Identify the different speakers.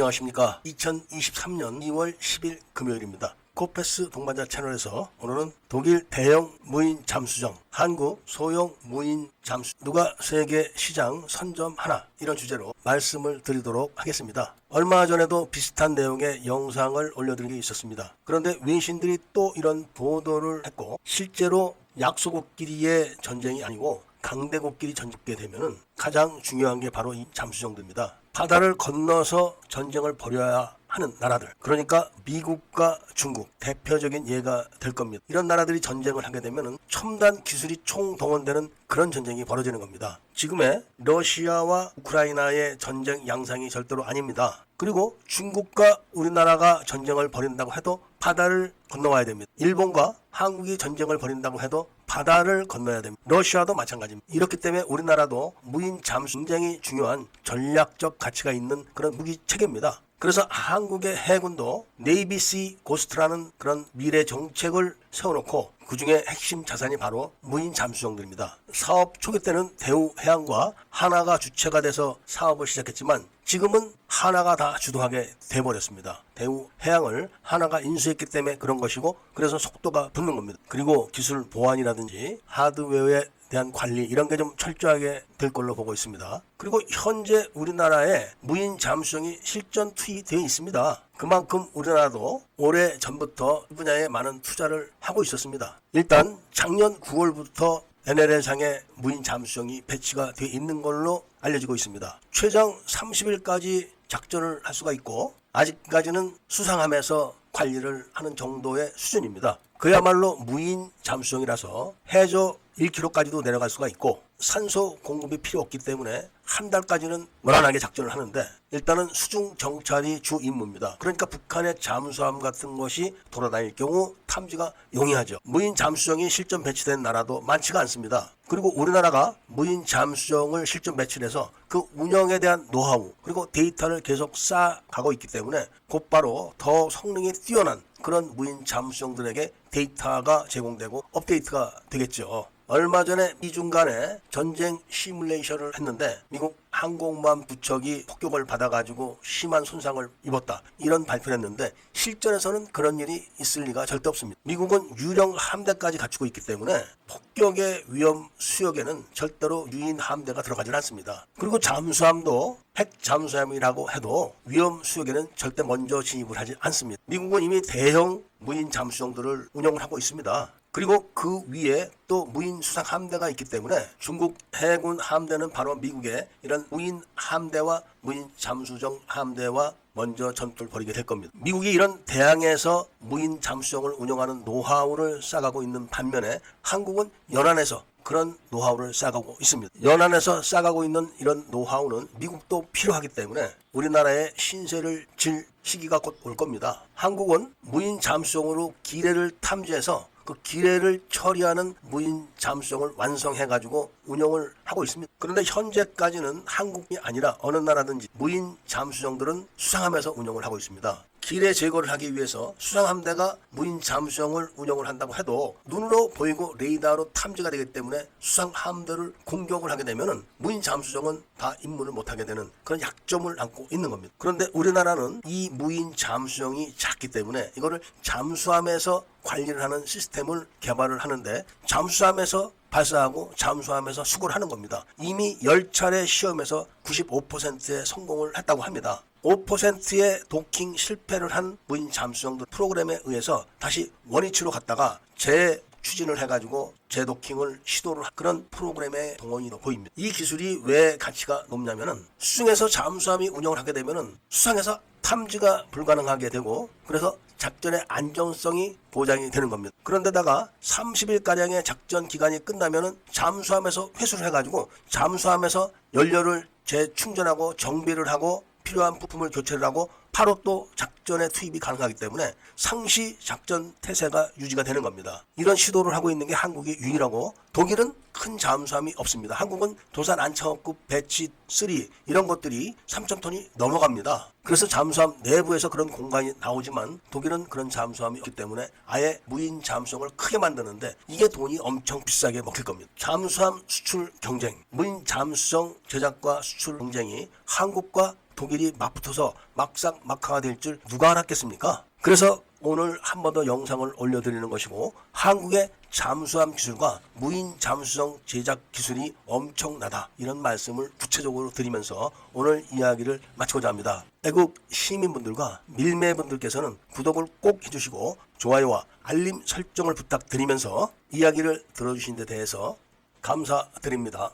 Speaker 1: 안녕하십니까. 2023년 2월 10일 금요일입니다. 코페스 동반자 채널에서 오늘은 독일 대형 무인 잠수정, 한국 소형 무인 잠수 누가 세계 시장 선점하나, 이런 주제로 말씀을 드리도록 하겠습니다. 얼마 전에도 비슷한 내용의 영상을 올려드린 게 있었습니다. 그런데 외신들이 또 이런 보도를 했고, 실제로 약소국끼리의 전쟁이 아니고 강대국끼리 전쟁게 되면은 가장 중요한 게 바로 이 잠수정들입니다. 바다를 건너서 전쟁을 벌여야 하는 나라들, 그러니까 미국과 중국 대표적인 예가 될 겁니다. 이런 나라들이 전쟁을 하게 되면은 첨단 기술이 총동원되는 그런 전쟁이 벌어지는 겁니다. 지금의 러시아와 우크라이나의 전쟁 양상이 절대로 아닙니다. 그리고 중국과 우리나라가 전쟁을 벌인다고 해도 바다를 건너와야 됩니다. 일본과 한국이 전쟁을 벌인다고 해도 바다를 건너야 됩니다. 러시아도 마찬가지입니다. 이렇기 때문에 우리나라도 무인 잠수 굉장히 중요한 전략적 가치가 있는 그런 무기 체계입니다. 그래서 한국의 해군도 네이비시 고스트라는 그런 미래 정책을 세워놓고 그 중에 핵심 자산이 바로 무인 잠수정들입니다. 사업 초기 때는 대우해양과 하나가 주체가 돼서 사업을 시작했지만 지금은 하나가 다 주도하게 돼버렸습니다. 대우해양을 하나가 인수했기 때문에 그런 것이고, 그래서 속도가 붙는 겁니다. 그리고 기술 보안이라든지 하드웨어에 대한 관리, 이런 게 좀 철저하게 될 걸로 보고 있습니다. 그리고 현재 우리나라에 무인 잠수정이 실전 투입되어 있습니다. 그만큼 우리나라도 오래 전부터 이 분야에 많은 투자를 하고 있었습니다. 일단 작년 9월부터 NLL상에 무인 잠수정이 배치가 되어 있는 걸로 알려지고 있습니다. 최장 30일까지 작전을 할 수가 있고, 아직까지는 수상함에서 관리를 하는 정도의 수준입니다. 그야말로 무인 잠수정이라서 해저 1km까지도 내려갈 수가 있고, 산소 공급이 필요 없기 때문에 한 달까지는 무난하게 작전을 하는데, 일단은 수중 정찰이 주 임무입니다. 그러니까 북한의 잠수함 같은 것이 돌아다닐 경우 탐지가 용이하죠. 무인 잠수정이 실전 배치된 나라도 많지가 않습니다. 그리고 우리나라가 무인 잠수정을 실전 배치해서 그 운영에 대한 노하우 그리고 데이터를 계속 쌓아가고 있기 때문에 곧바로 더 성능이 뛰어난 그런 무인 잠수정들에게 데이터가 제공되고 업데이트가 되겠죠. 얼마 전에 미중 간에 전쟁 시뮬레이션을 했는데 미국 항공모함 부척이 폭격을 받아가지고 심한 손상을 입었다, 이런 발표를 했는데 실전에서는 그런 일이 있을 리가 절대 없습니다. 미국은 유령 함대까지 갖추고 있기 때문에 폭격의 위험 수역에는 절대로 유인 함대가 들어가지 않습니다. 그리고 잠수함도 핵 잠수함이라고 해도 위험 수역에는 절대 먼저 진입을 하지 않습니다. 미국은 이미 대형 무인 잠수정들을 운영을 하고 있습니다. 그리고 그 위에 또 무인 수상 함대가 있기 때문에 중국 해군 함대는 바로 미국의 이런 무인 함대와 무인 잠수정 함대와 먼저 전투를 벌이게 될 겁니다. 미국이 이런 대항에서 무인 잠수정을 운영하는 노하우를 쌓아가고 있는 반면에 한국은 연안에서 그런 노하우를 쌓아가고 있습니다. 연안에서 쌓아가고 있는 이런 노하우는 미국도 필요하기 때문에 우리나라의 신세를 질 시기가 곧 올 겁니다. 한국은 무인 잠수정으로 기뢰를 탐지해서 그 기뢰를 처리하는 무인 잠수정을 완성해가지고 운영을 하고 있습니다. 그런데 현재까지는 한국이 아니라 어느 나라든지 무인 잠수정들은 수상함에서 운영을 하고 있습니다. 기뢰 제거를 하기 위해서 수상함대가 무인 잠수정을 운영을 한다고 해도 눈으로 보이고 레이더로 탐지가 되기 때문에 수상함대를 공격을 하게 되면은 무인 잠수정은 다 임무를 못하게 되는 그런 약점을 안고 있는 겁니다. 그런데 우리나라는 이 무인 잠수정이 작기 때문에 이거를 잠수함에서 관리를 하는 시스템을 개발을 하는데, 잠수함에서 발사하고 잠수함에서 수거를 하는 겁니다. 이미 10차례 시험에서 95%의 성공을 했다고 합니다. 5%의 도킹 실패를 한 무인 잠수정들 프로그램에 의해서 다시 원위치로 갔다가 재추진을 해가지고 재도킹을 시도를 한 그런 프로그램의 동원이 보입니다. 이 기술이 왜 가치가 높냐면은 수중에서 잠수함이 운영을 하게 되면은 수상에서 탐지가 불가능하게 되고, 그래서 작전의 안정성이 보장이 되는 겁니다. 그런데다가 30일가량의 작전 기간이 끝나면은 잠수함에서 회수를 해가지고 잠수함에서 연료를 재충전하고 정비를 하고 필요한 부품을 교체를 하고 바로 또 작전에 투입이 가능하기 때문에 상시 작전 태세가 유지가 되는 겁니다. 이런 시도를 하고 있는 게 한국이 유일하고, 독일은 큰 잠수함이 없습니다. 한국은 도산 안창호급 배치 3 이런 것들이 3,000톤이 넘어갑니다. 그래서 잠수함 내부에서 그런 공간이 나오지만 독일은 그런 잠수함이 없기 때문에 아예 무인 잠수함을 크게 만드는데 이게 돈이 엄청 비싸게 먹힐 겁니다. 잠수함 수출 경쟁, 무인 잠수정 제작과 수출 경쟁이 한국과 독일이 맞붙어서 막상막하가 될 줄 누가 알았겠습니까? 그래서 오늘 한 번 더 영상을 올려드리는 것이고, 한국의 잠수함 기술과 무인 잠수정 제작 기술이 엄청나다, 이런 말씀을 구체적으로 드리면서 오늘 이야기를 마치고자 합니다. 애국 시민분들과 밀매분들께서는 구독을 꼭 해주시고 좋아요와 알림 설정을 부탁드리면서 이야기를 들어주신 데 대해서 감사드립니다.